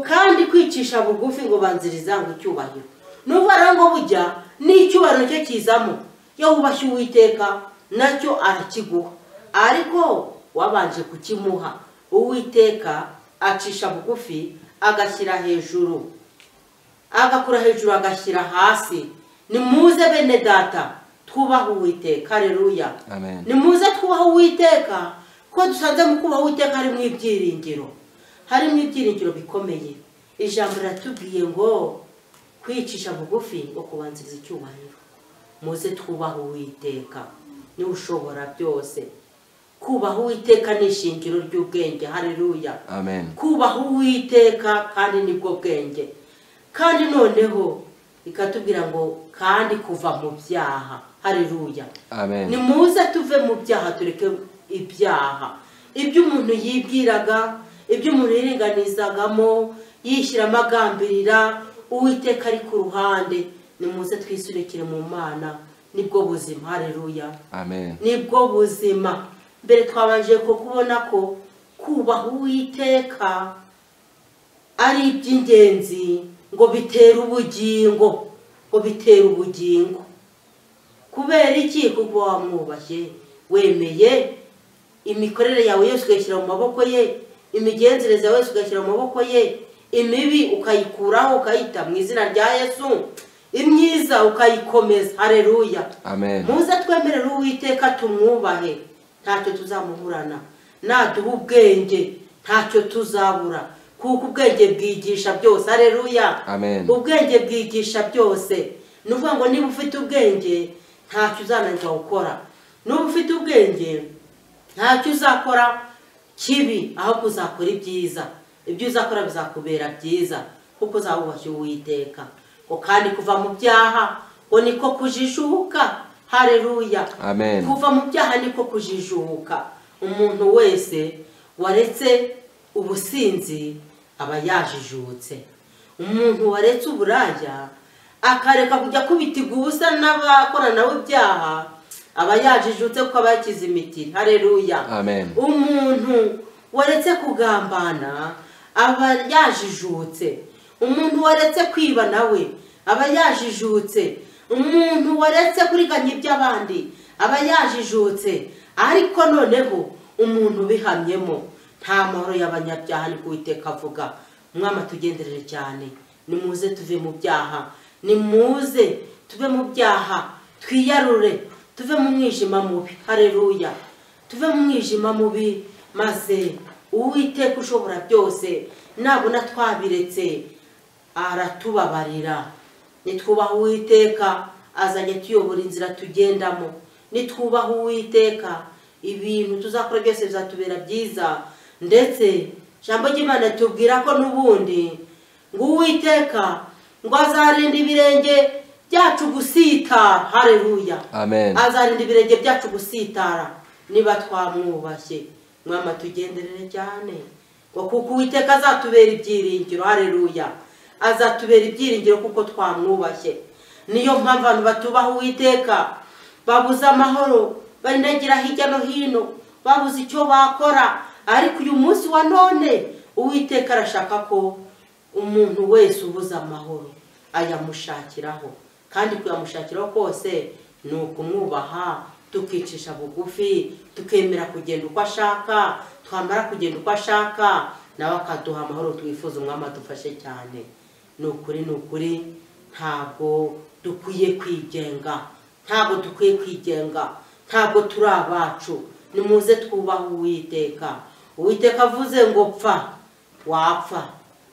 kandi kwicisha bugufi ngo banziriza ngo icyubahiro. N'ubwo ngo bujya n'icyubahiro cyo kizamo. Iyo wubashye Uwiteka nacyo arakiguha, ariko wabanje kukimuha. Uwiteka acisha bugufi agashyira hejuru, agakura hejuru agashyira hasi. Nimuze bene data twubaha Uwiteka. Haleluya. Amen. Nimuze twubaha Uwiteka ko dusanze mu kubaha Uwiteka harimo ibyiringiro, harimo ibyiringiro bikomeye. ijambo riratubwiye ngo kwicisha bugufi ngo kubanziriza icyubahiro. Muze twubahe Uwiteka, niwe ushobora byose. Kubaha Uwiteka ni ishingiro ry'ubwenge. Haleluya, amen. Kubaha Uwiteka kandi nibwo bwenge. Kandi noneho ikatubwira ngo kandi kuva mu byaha. Haleluya, amen. Nimuze tuve mu byaha, tureke ibyaha, ibyo umuntu yibwiraga, ibyo umuntu yiringanizagamo, yishyira amagambirira, Uwiteka ari ku ruhande. Nimuze twisurekere mu Mana, nibwo buzima. Haleluya, amen. Nibwo buzima. Mbere twabanje kubona ko kubaha Uwiteka ari iby'ingenzi, ngo bitera ubugingo, ngo bitera ubugingo. Kubera iki? Kuko wamwubashye, wemeye imikorere yawe yose ugashyira mu maboko ye, imigenzereze yawe yose ugashyira mu maboko ye, imibi ukayikuraho ukayita mu izina rya Yesu, imyiza ukayikomeza. Haleluya, amen. Muze twemerere Uwiteka tumwubahe, ntacyo tuzamuburana. Naduha ubwenge ntacyo tuzabura, kuko ubwenge bwigisha byose. Haleluya, amen. Ubwenge bwigisha byose. Nuvuga ngo niba ufite ubwenge ntacyo uzananirwa gukora. Nuba ufite ubwenge ntacyo uzakora kibi, ahubwo uzakora ibyiza. Ibyo uzakora bizakubera byiza, kuko uzawubashye Uwiteka. Ngo kandi kuva mu byaha ngo niko kujijuka. Haleluya, amen. Kuva mu byaha niko kujijuka. Umuntu wese waretse ubusinzi aba yajijutse. Umuntu waretse uburaya akareka kujya kubitiga ubusa n'abakora nawe ibyaha aba yajijutse, kuko aba yakize imitiri. Haleluya, amen. Umuntu waretse kugambana aba yajijutse. Umuntu waretse kwiba nawe aba yajijutse. Umuntu waretse kuriganya iby'abandi aba yajijutse. Ariko noneho umuntu bihamyemo nta mahoro y'abanyabyaha, ni Uwiteka avuga. Mwama tugenderere cyane. Nimuze tuve mu byaha, nimuze tuve mu byaha, twiyarure, tuve mu mwijima mubi. Haleluya, tuve mu mwijima mubi, maze Uwiteka ushobora byose nabona twabiretse aratubabarira. Nitwubaha Uwiteka azanye tuyobora inzira tugendamo. Nitwubaha Uwiteka ibintu tuzakora byose bizatubera byiza. Ndetse ijambo ry'Imana tubwira ko n'ubundi ngo Uwiteka ngo azarinda ibirenge byacu gusitara. Haleluya, amen. Azarinda ibirenge byacu gusitara niba twamwubashye. Mwama tugenderere cyane, ngo kuko Uwiteka azatubera ibyiringiro. Haleluya, azatubera ibyiringiro kuko twamwubashye. Niyo mpamvu abantu batubaha Uwiteka babuze amahoro, barindagira hirya no hino, babuze icyo bakora. Ariko uyu munsi wa none Uwiteka arashaka ko umuntu wese ubuze amahoro ayamushakiraho, kandi kuyamushakiraho kose ni ukumwubaha, tukicisha bugufi, tukemera kugenda uko ashaka. Twamara kugenda uko ashaka, nawe akaduha amahoro twifuza. Umwami adufashe cyane. Ni ukuri ntabwo dukwiye kwigenga, ntabwo turi abacu. Nimuze twubahe Uwiteka. Uwiteka avuze ngo pfa wapfa,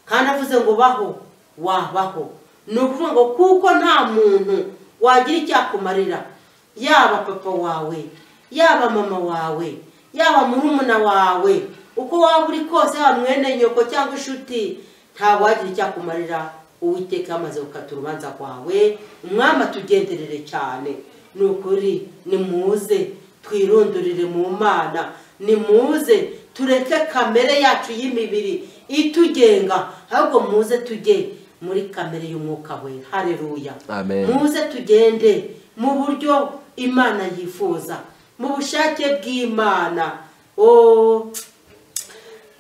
kandi avuze ngo baho wabaho. Ni ukuvuga ngo kuko nta muntu wagira icyakumarira, yaba papa wawe, yaba mama wawe, yaba murumuna wawe, uko waba uri kose, yaba mwene nyoko cyangwa inshuti, nta wagira icyakumarira. Uwiteka amaze gukata urubanza rwawe. Umwami atugenderere cyane. Ni ukuri, nimuze twirundurire mu Mana, nimuze tureke kamere yacu y'imibiri itugenga, ahubwo muze tujye muri kamere y'Umwuka Wera. Haleluya, amen. Muze tugende mu buryo Imana yifuza, mu bushake bw'Imana.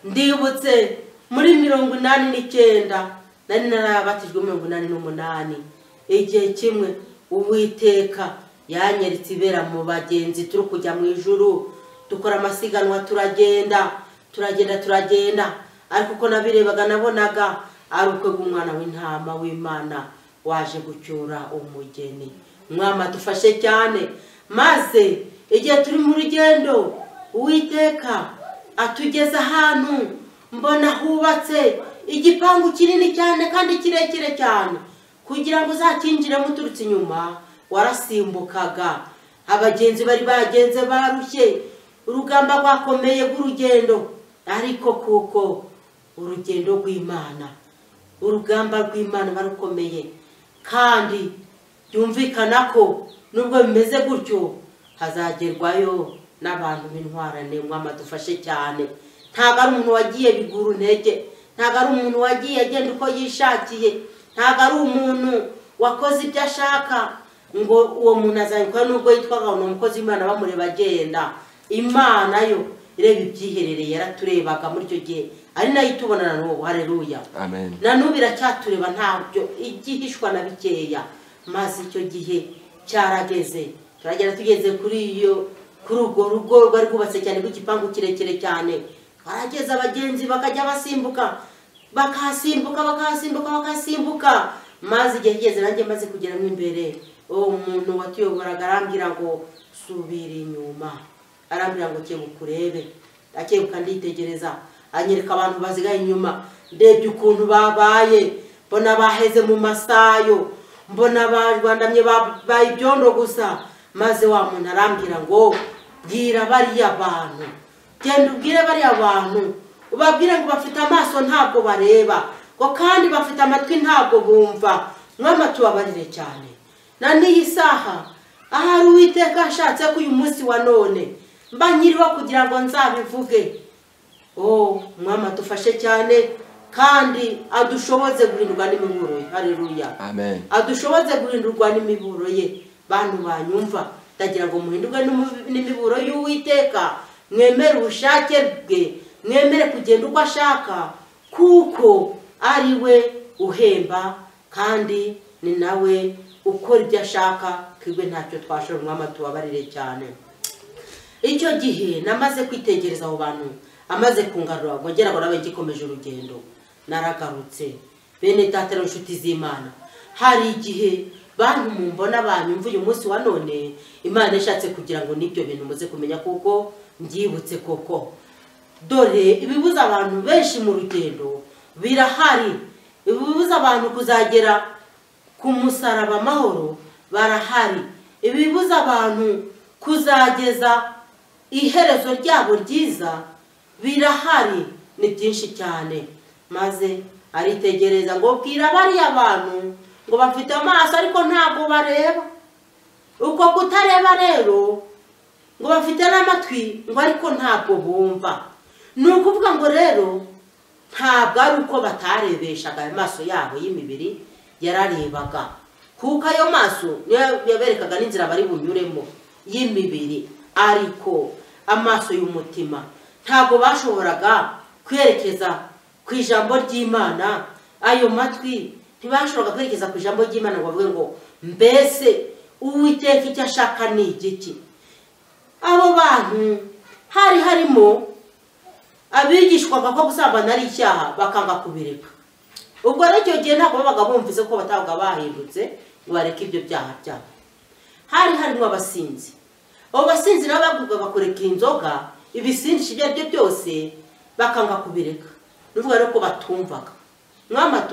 Ndibutse muri 89 nari narabatijwe 88. Igihe kimwe Uwiteka yanyeritse ibera mu bagenzi, turi kujya mu ijuru, dukora amasiganwa, turagenda. Ariko uko nabirebaga nabonaga ari ukwe bw'umwana w'intama w'Imana waje gucyura umugeni. Umwami adufashe cyane. Maze igihe turi mu rugendo, Uwiteka atugeza ahantu mbona hubatse igipangu kinini cyane kandi kirekire cyane, kugira ngo uzakinjire muturutse inyuma warasimbukaga. Abagenzi bari bagenze barushye, urugamba rwakomeye rw'urugendo, ariko kuko urugendo rw'Imana, urugamba rw'Imana barukomeye, kandi byumvikana ko nubwo bimeze gutyo hazagerwayo n'abantu b'intwarane. Mwama dufashe cyane. Ntabwo ari umuntu wagiye bigura intege, ntabwo ari umuntu wagiye agenda uko yishakiye, ntabwo ari umuntu wakoze ibyo ashaka ngo uwo muntu azanyikwa nubwo yitwaga ngo umukozi w'Imana bamureba agenda. Imana yo ireba ibyiherereye, yaraturebaga muri icyo gihe, ari nayo itubonana n'ubu. Haleluya, amen. Na n'ubu iracyatureba, ntabyo igihishwa na bikeya. Maze icyo gihe cyarageze, turagera tugeze kuri urwo rugo rwari rwubatse cyane rw'igipangu kirekire cyane. Barageze abagenzi bakajya basimbuka, bakasimbuka. Maze igihe kigeze nanjye maze kugeramo imbere, umuntu watuyoboraga arambwira ngo subira inyuma, arambwira ngo kebuka urebe. Akebuka nditegereza, anyereka abantu bazigaye inyuma. Ndebye ukuntu babaye, mbona baheze mu masayo, mbona barwandamye babaye ibyondo gusa. Maze wa muntu arambwira ngo bwira bariya bantu, genda ubwire bariya bantu, ubabwire ngo bafite amaso ntabwo bareba, ngo kandi bafite amatwi ntabwo bumva. Mwama tubabarire cyane. Na n'iyi saha ahari Uwiteka ashatse ko uyu munsi wa none mba nyiriho kugira ngo nzabivuge. Mwama dufashe cyane, kandi adushoboze guhindurwa n'imiburo ye. Haleluya, amen. Adushoboze guhindurwa n'imiburo ye. Bantu banyumva, ndagira ngo muhindurwe n'imiburo y'Uwiteka, mwemere ubushake bwe, mwemere kugenda uko ashaka, kuko ari we uhemba kandi ni nawe ukora ibyo ashaka. Twebwe ntacyo twashobora. Mwama tubabarire cyane. Icyo gihe namaze kwitegereza abo bantu, amaze kungarura ngo ngera ngo nawe gikomeje urugendo, naragarutse. Bene data n'inshuti z'Imana, hari igihe bantu mumbona banyumva uyu munsi wa none, Imana ishatse kugira ngo n'ibyo bintu muze kumenya, kuko mbyibutse koko. Dore ibibuza abantu benshi mu rugendo birahari. Ibibuza abantu kuzagera ku musaraba amahoro barahari. Ibibuza abantu kuzageza iherezo ryabo ryiza birahari. Ni byinshi cyane. Maze aritegereza ngo bwira bariya bantu ngo bafite amaso ariko ntabwo bareba. Uko kutareba rero, ngo bafite n'amatwi ngo ariko ntabwo bumva. Ni ukuvuga ngo rero ntabwo ari uko batarebeshaga ayo maso yabo y'imibiri, yararebaga, kuko ayo maso yaberekaga n'inzira bari bunyuremo y'imibiri, ariko amaso y'umutima ntabwo bashoboraga kwerekeza ku ijambo ry'Imana. Ayo matwi ntibashoboraga kwerekeza ku ijambo ry'Imana ngo bavuge ngo mbese Uwiteka icyo ashaka ni igiki. Abo bantu hari harimo abigishwaga ko gusambana ari icyaha, bakanga kubireka. Ubwo rero icyo gihe ntabwo babaga bumvise ko batabaga bahindutse ngo bareke ibyo byaha byabo. Hari harimo abasinzi. Abo basinzi nabo bavugaga kureka inzoga, ibisindisha ibyo ari byo byose, bakanga kubireka. Nuvuga rero ko batumvaga. Mwama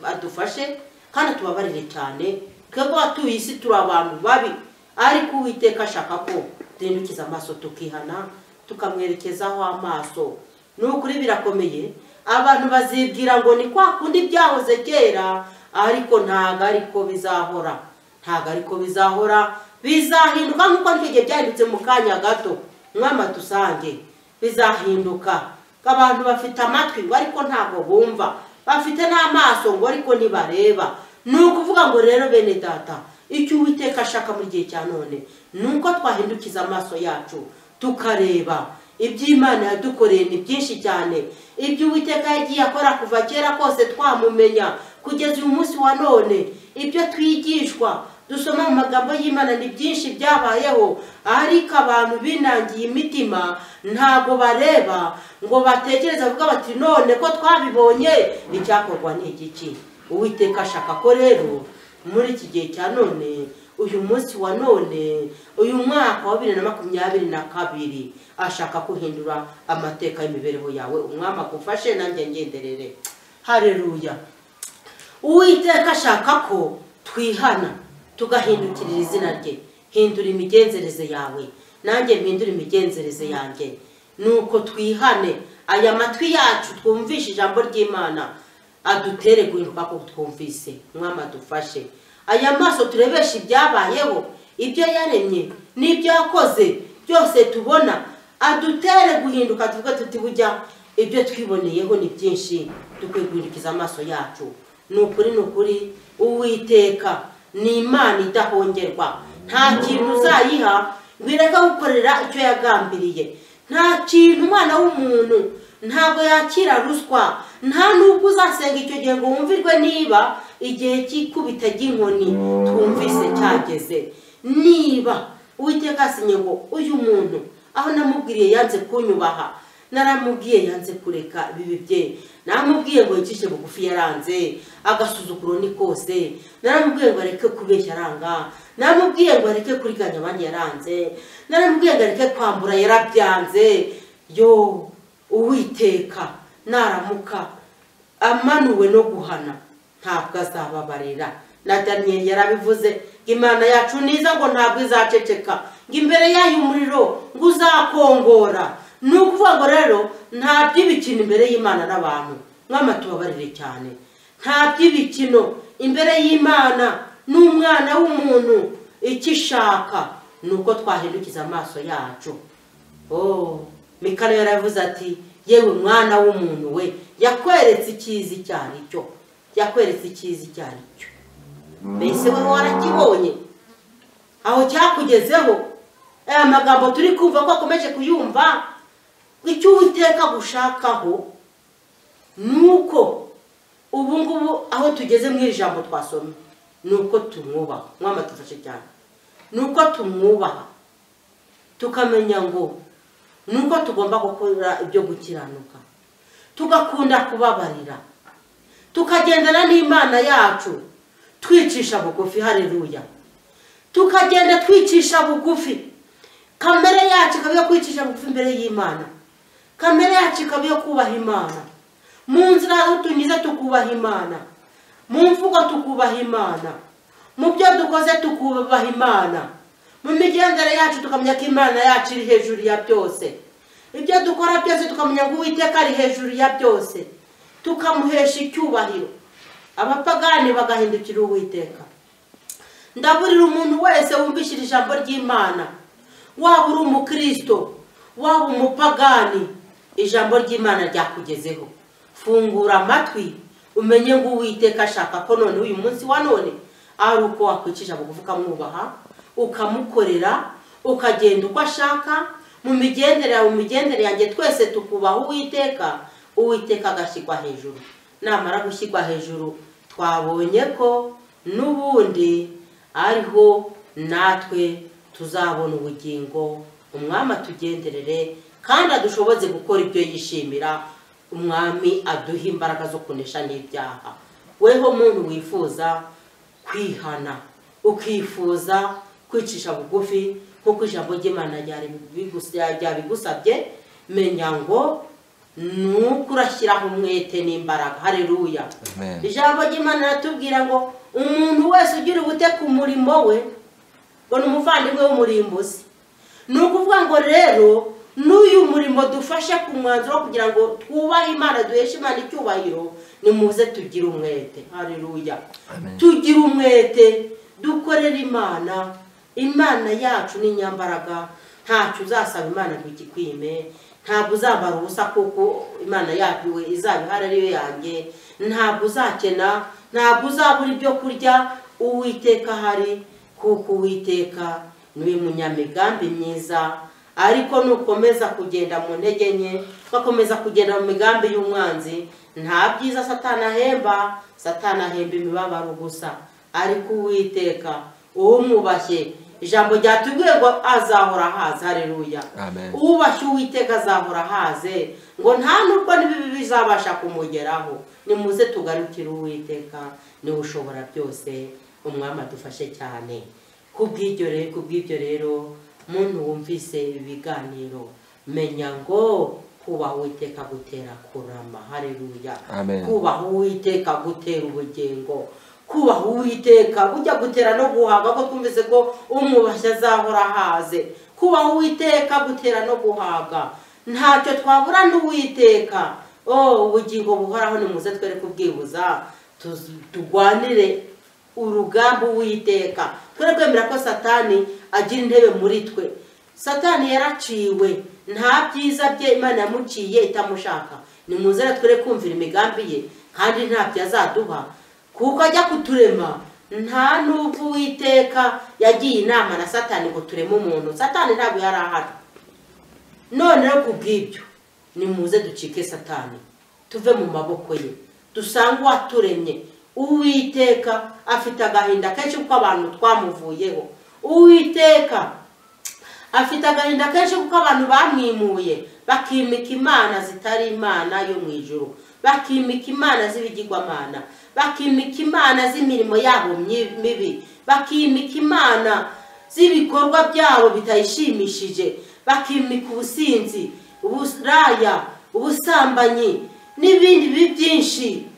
adufashe kandi tubabarire cyane. Twebwe batuye isi turi abantu babi, ariko Uwiteka ashaka ko duhindukiza amaso tukihana, tukamwerekezaho amaso. Nukuri birakomeye. Abantu bazibwira ngo ni kwa kundi byahoze kera, ariko ntago ariko bizahora. Ntago ariko bizahora, bizahinduka nkuko nicyo byanditse mu kanya gato. Mwama dusange bizahinduka. Abantu bafite amatwi ngo ariko ntago bumva, bafite n'amaso ngo ariko ntibareba. Nukuvuga ngo rero bene data, icyo Uwiteka ashaka muri gihe cya none nuko twahindukiza amaso yacu tukareba iby'Imana yadukoreye. Ni byinshi cyane ibyo Uwiteka yagiye akora kuva kera kose twamumenya kugeza uyu munsi wa none. Ibyo twigishwa dusoma mu magambo y'Imana ni byinshi byabayeho, ariko abantu binangiye imitima ntago bareba ngo batekereze bavuga bati none ko twabibonye icyakorwa ni igiki. Uwiteka ashaka ko rero muri iki gihe cya none, uyu munsi wa none, uyu mwaka wa 2022, ashaka kuhindura amateka y'imibereho yawe. Umwami agufashe nanjye ngenderere. Haleluya. Uwiteka ashaka ko twihana tugahindukirira izina rye. Hindura imigenzereze yawe, nanjye mpindura imigenzereze yanjye, nuko twihane. Aya matwi yacu twumvishe ijambo ry'Imana adutere guhinduka ko twumvise. Mwama dufashe. Aya maso turebesha ibyabayeho, ibyo yaremye n'ibyo yakoze byose tubona, adutere guhinduka tuvuga tuti bujya ibyo twiboneyeho ni byinshi, dukwiye guhindukiza amaso yacu. Nukuri Uwiteka ni Imana idahongerwa. Nta kintu uzayiha ngwireka gukorera icyo yagambiriye. Nta kintu umwana w'umuntu ntabwo yakira ruswa. Nta nubwo uzasenga icyo gihe ngo wumvirwe niba igihe cy'ikubita ry'inkoni twumvise cyageze. Niba Uwiteka asinye ngo uyu muntu aho namubwiriye yanze kunyubaha, naramubwiye yanze kureka bibi bye, namubwiye ngo yicishe bugufi yaranze, agasuzuguro ni kose, naramubwiye ngo areke kubeshya aranga, naramubwiye ngo areke kuriganya abandi yaranze, naramubwiye ngo areke kwambura yarabyanze. Yo Uwiteka naramuka amanuwe no guhana ntabwo azababarira. Na Daniel yarabivuze, Imana yacu niza ngo ntabwo izaceceka, ngo imbere yayo umuriro ngo uzakongora. Nukuvuga ngo rero nta by'ibikino imbere y'Imana n'abantu. Mwama tubabarire cyane. Nta by'ibikino imbere y'Imana n'umwana w'umuntu. Ikishaka nuko twahindukiza amaso yacu. Mikaya yaravuze ati yewe mwana w'umuntu we, yakweretse ikizi cyari cyo, yakweretse ikizi cyari cyo. Mbese we warakibonye aho cyakugezeho? Aya magambo turi kumva ko akomeje kuyumva. Icyo Uwiteka gushakaho nuko ubu ngubu aho tugeze mu ijambo twasomye, nuko tumwubaha. Mwama tufashe cyane. Nuko tumwubaha tukamenya ngo nuko tugomba gukora ibyo gukiranuka, tugakunda kubabarira, tukagendana n'Imana yacu twicisha bugufi. Haleluya. Tukagenda twicisha bugufi. Kamere yacu ikaba yo kwicisha bugufi imbere y'Imana. Kamere yacu ikaba yo kubaha Imana. Mu nzira aho tunyuze tukubaha Imana, mu mvugo tukubaha Imana, mu byo dukoze tukubaha Imana, mu migendere yacu tukamenya ko Imana yacu iri hejuru ya byose. Ibyo dukora byose tukamenya ngo Uwiteka ari hejuru ya byose, tukamuhesha icyubahiro. Abapagani bagahindukira Uwiteka. Ndaburira umuntu wese wumvishira ijambo ry'Imana, waba uri umukristo waba umupagani, ijambo ry'Imana ryakugezeho. Fungura amatwi umenye ngo Uwiteka ashaka ko none uyu munsi wa none ari uko wakwicisha bugufi ukamwubaha, ukamukorera, ukagenda uko ashaka. Mu migendere yanjye twese tukubaha Uwiteka, Uwiteka agashyirwa hejuru. Namara gushyirwa hejuru, twabonye ko n'ubundi ariho natwe tuzabona ubugingo. Umwami atugenderere kandi adushoboze gukora ibyo yishimira. Umwami aduha imbaraga zo kunesha n'ibyaha. Weho muntu wifuza kwihana, ukifuza kwicisha bugufi kuko ijambo ry'Imana ryabigusabye, menya ngo nuko urashyiraho umwete n'imbaraga. Haleluya. Ijambo ry'Imana ratubwira ngo umuntu wese ugira ubute ku murimo we ngo ni umuvandimwe w'umurimbuzi. Ni ukuvuga ngo rero n'uyu murimo dufashe ku mwanzuro kugira ngo twubahe Imana, duheshe Imana icyubahiro, ni muze tugire umwete. Haleluya. Tugire umwete dukorera Imana. Imana yacu ni nyambaraga. Ntacyo uzasaba Imana ngo ikikwime. Ntabwo uzambara ubusa kuko Imana yacu we izabihara ariyo yanjye. Ntabwo uzakena, ntabwo uzabura ibyo kurya. Uwiteka hari kuko Uwiteka niwe munyamigambi myiza. Ariko nukomeza kugenda mu ntege nke, ugakomeza kugenda mu migambi y'umwanzi, nta byiza Satani ahemba. Satani ahemba imibabaro gusa. Ariko Uwiteka umwubashye, ijambo ryatubwiye ngo azahora haze. Haleluya. Ubashye Uwiteka azahora haze, ngo nta nubwo n'ibibi bizabasha kumugeraho. Nimuze tugarukire Uwiteka, niwe ushobora byose. Umwami adufashe cyane. Kubw'ibyo rero muntu wumvise ibi biganiro, menya ngo kubaha Uwiteka gutera kurama. Haleluya. Amen. Kubaha Uwiteka gutera ubugingo, kubaha Uwiteka bujya gutera no guhaga, ko twumvise ko umwubashye azahora haze. Kubaha Uwiteka gutera no guhaga, ntacyo twabura n'Uwiteka. Ubugingo buhoraho, nimuze twere kubwibuza, tugwanire urugamba Uwiteka. Twere kwemera ko Satani agira intebe muri twe. Satani yaraciwe, nta byiza bye Imana yamuciye itamushaka. Nimuze twere kumvira imigambi ye, kandi nta byazaduha, kuko ajya kuturema nta n'ubwo Uwiteka yagiye inama na Satani ngo tureme umuntu. Satani ntabwo yari ahari. None rero kubw'ibyo nimuze ducike Satani, tuve mu maboko ye, dusanga uwaturemye. Uwiteka afite agahinda kenshi kuko abantu twamuvuyeho. Uwiteka afite agahinda kenshi kuko abantu bamwimuye, bakimika imana zitari Imana yo mu ijuru, bakimika imana z'ibigirwamana, bakimika imana z'imirimo yabo mibi, bakimika imana z'ibikorwa byabo bitayishimishije, bakimika ubusinzi, uburaya, ubusambanyi n'ibindi byinshi,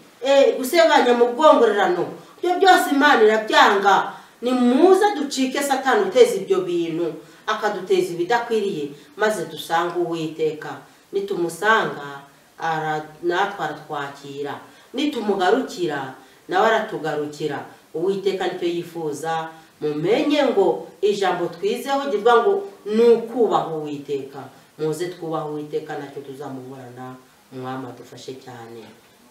gusebanya mu bwongorerano. Ibyo byose Imana irabyanga. Nimuze ducike Satani uteza ibyo bintu, akaduteza ibidakwiriye, maze dusanga Uwiteka. Nitumusanga natwe aratwakira, nitumugarukira nawe aratugarukira. Uwiteka nicyo yifuza. Mumenye ngo ijambo twizeho givuga ngo nukubaha Uwiteka. Muze twubaha Uwiteka, nacyo tuzamuburana. Umwami adufashe cyane.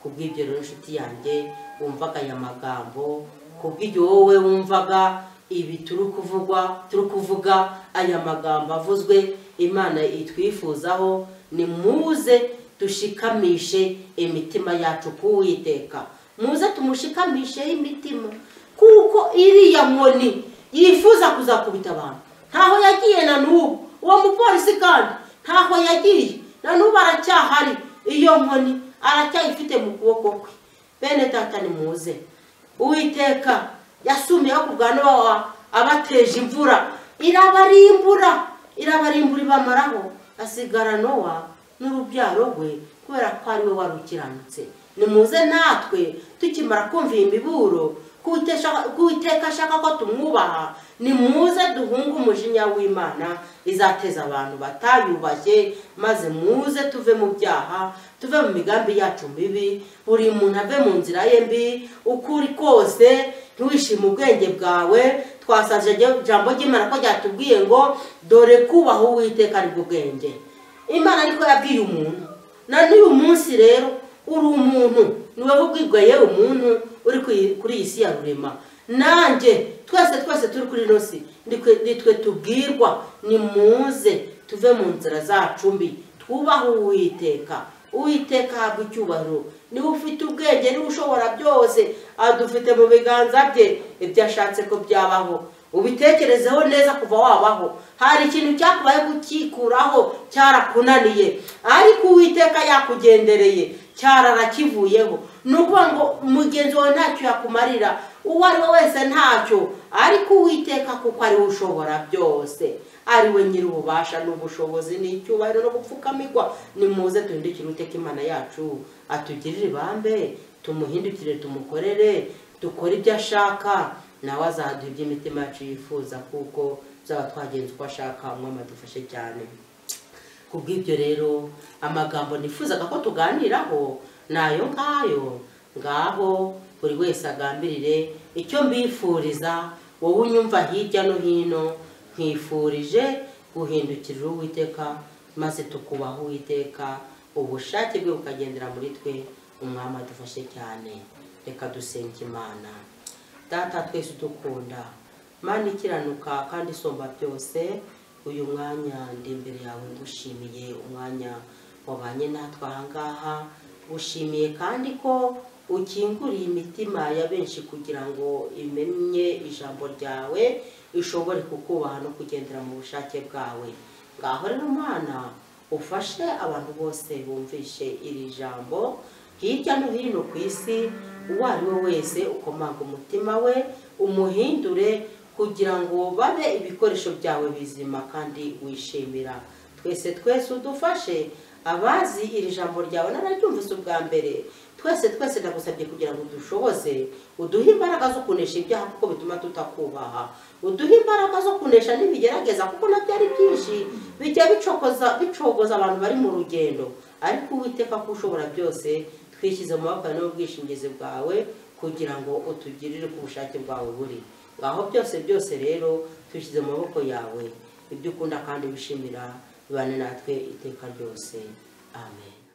Kubw'ibyo rero inshuti yanjye wumvaga aya magambo, kubw'ibyo wowe wumvaga ibi turi kuvuga aya magambo avuzwe, Imana itwifuzaho, nimuze dushikamishe imitima yacu ku Uwiteka. Muze tumushikamishe imitima, kuko iriya nkoni yifuza kuzakubita abantu. Ntaho yagiye na n'ubu. Uwo mupolisi kandi ntaho yagiye, na n'ubu aracyahari. Iyo nkoni aracyayifite mu kuboko kwe. Bene data nimuze. Uwiteka yasumiyeho ku bwa Nowa abateje imvura, irabarimbura ibamaraho, asigara Nowa n'urubyaro rwe, kubera ko ari we warukiranutse. Nimuze natwe tukimara kumva iyi miburo Uwiteka ashaka ko tumwubaha, nimuze duhunge umujinya w'Imana izateza abantu batayubashye, maze muze tuve mu byaha, tuve mu migambi yacu mibi. Buri muntu ave mu nzira ye mbi, ukuri kose ntiwishime ubwenge bwawe. Twasaje ijambo ry'Imana ko ryatubwiye ngo dore kubaha Uwiteka ari bwo bwenge. Imana ariko yabwiye umuntu. Na n'uyu munsi rero uri umuntu, niwe ubwirwa yewe umuntu uri kuri iyi si ya rurema. Nanjye twese turi kuri ino si nitwe tubwirwa. Nimuze tuve mu nzira zacu mbi, twubahe Uwiteka. Uwiteka ahabwa icyubahiro. Niwe ufite ubwenge, niwe ushobora byose, adufite mu biganza bye. Ibyo ashatse ko byabaho, ubitekerezeho neza kuva wabaho. Hari ikintu cyakubaye gukikuraho cyarakunaniye, ariko Uwiteka yakugendereye, cyararakivuyeho. Nukuvuga ngo mugenzi wawe ntacyo yakumarira, uwo ari we wese ntacyo, ariko Uwiteka kuko ari we ushobora byose, ari we nyir'ububasha n'ubushobozi n'icyubahiro no gupfukamirwa. Nimuze duhindukire Uwiteka Imana yacu, atugirire ibambe, tumuhindukire, tumukorere, dukore ibyo ashaka, nawe azaduha ibyo imitima yacu yifuza, kuko zaba twagenze uko ashaka. Umwami adufashe cyane. Kubw'ibyo rero amagambo nifuzaga ko tuganiraho nayo ngayo. Ngaho buri wese agambirire icyo mbifuriza. Wowe unyumva hirya no hino, nkwifurije guhindukirira Uwiteka, maze tukubaha Uwiteka, ubushake bwe bukagendera muri twe. Umwami adufashe cyane. Reka dusenge Imana. Data twese dukunda, Mana ikiranuka kandi isumba byose, uyu mwanya ndi imbere yawe ngushimiye umwanya wabanye natwe aha ngaha. Ushimiye kandi ko ukinguriye imitima ya benshi kugira ngo imenye ijambo ryawe, ishobore kukubaha no kugendera mu bushake bwawe. Ngaho rero Mana ufashe abantu bose bumvishe iri jambo hirya no hino ku isi, uwo ari we wese ukomanga umutima we, umuhindure kugira ngo babe ibikoresho byawe bizima kandi wishimira. Twese udufashe abazi iri jambo ryawe nararyumvise ubwa mbere twese ndagusabye kugira ngo dushoboze uduhe imbaraga zo kunesha ibyaha kuko bituma tutakubaha, uduhe imbaraga zo kunesha n'ibigerageza kuko nabyo ari byinshi bijya bicogoza abantu bari mu rugendo, ariko Uwiteka ko ushobora byose twishyize mu maboko yawe n'ubwishingizi bwawe kugira ngo utugirire ku bushake bwawe buri ngaho. Byose rero twishyize mu maboko yawe, ibyo ukunda kandi wishimira bibane natwe iteka ryose. Amen.